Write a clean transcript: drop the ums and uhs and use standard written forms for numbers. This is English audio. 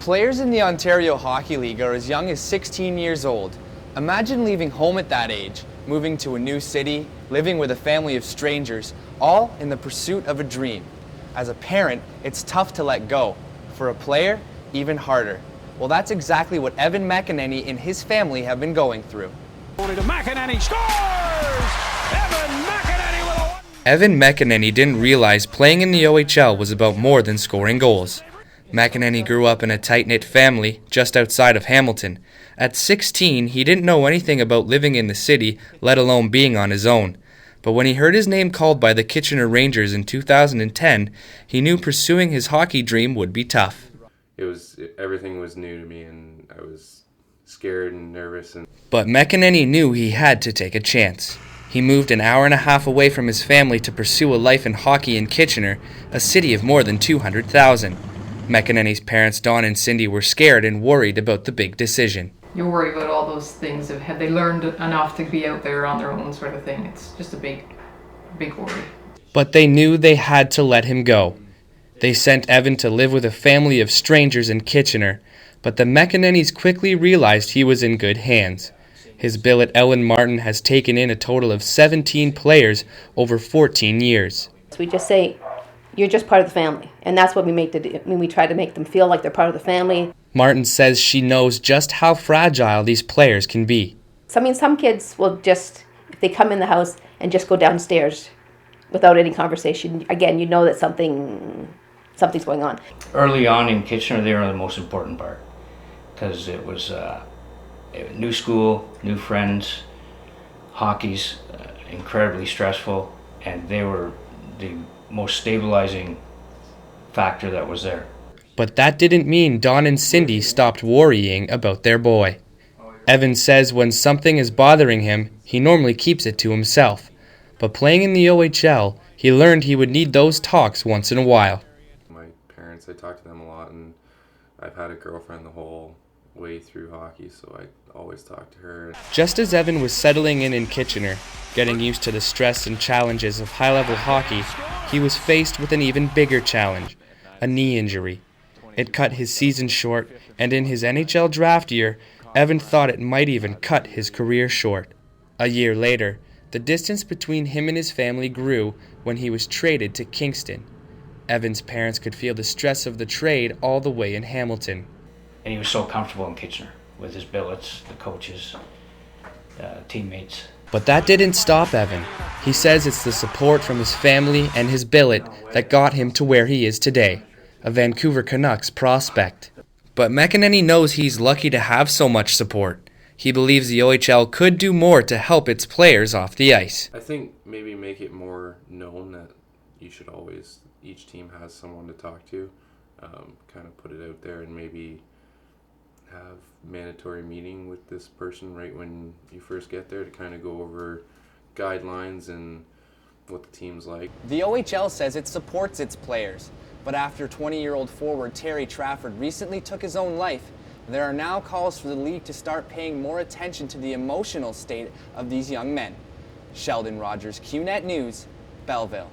Players in the Ontario Hockey League are as young as 16 years old. Imagine leaving home at that age, moving to a new city, living with a family of strangers, all in the pursuit of a dream. As a parent, it's tough to let go. For a player, even harder. Well, that's exactly what Evan McEneny and his family have been going through. McEneny scores! Evan McEneny didn't realize playing in the OHL was about more than scoring goals. McEneny grew up in a tight-knit family just outside of Hamilton. At 16, he didn't know anything about living in the city, let alone being on his own. But when he heard his name called by the Kitchener Rangers in 2010, he knew pursuing his hockey dream would be tough. Everything was new to me, and I was scared and nervous. But McEneny knew he had to take a chance. He moved an hour and a half away from his family to pursue a life in hockey in Kitchener, a city of more than 200,000. McEneny's parents, Don and Cindy, were scared and worried about the big decision. You worry about all those things of have they learned enough to be out there on their own sort of thing. It's just a big worry. But they knew they had to let him go. They sent Evan to live with a family of strangers in Kitchener, but the McEnenys quickly realized he was in good hands. His billet Ellen Martin has taken in a total of 17 players over 14 years. We just say, you're just part of the family, and that's what we try to make them feel like they're part of the family. Martin says she knows just how fragile these players can be. Some kids will just, if they come in the house and just go downstairs without any conversation, again, you know that something's going on. Early on in Kitchener, they were the most important part because it was a new school, new friends, hockey's incredibly stressful, and they were the most stabilizing factor that was there. But that didn't mean Don and Cindy stopped worrying about their boy. Evan says when something is bothering him, he normally keeps it to himself. But playing in the OHL, he learned he would need those talks once in a while. My parents, I talk to them a lot, and I've had a girlfriend the whole way through hockey, so I always talk to her. Just as Evan was settling in Kitchener, getting used to the stress and challenges of high-level hockey, he was faced with an even bigger challenge, a knee injury. It cut his season short, and in his NHL draft year, Evan thought it might even cut his career short. A year later, the distance between him and his family grew when he was traded to Kingston. Evan's parents could feel the stress of the trade all the way in Hamilton. And he was so comfortable in Kitchener with his billets, the coaches, teammates. But that didn't stop Evan. He says it's the support from his family and his billet that got him to where he is today, a Vancouver Canucks prospect. But McEneny knows he's lucky to have so much support. He believes the OHL could do more to help its players off the ice. I think maybe make it more known that each team has someone to talk to, kind of put it out there, and maybe have mandatory meeting with this person right when you first get there to kind of go over guidelines and what the team's like. The OHL says it supports its players, but after 20-year-old forward Terry Trafford recently took his own life, there are now calls for the league to start paying more attention to the emotional state of these young men. Sheldon Rogers, QNet News, Belleville.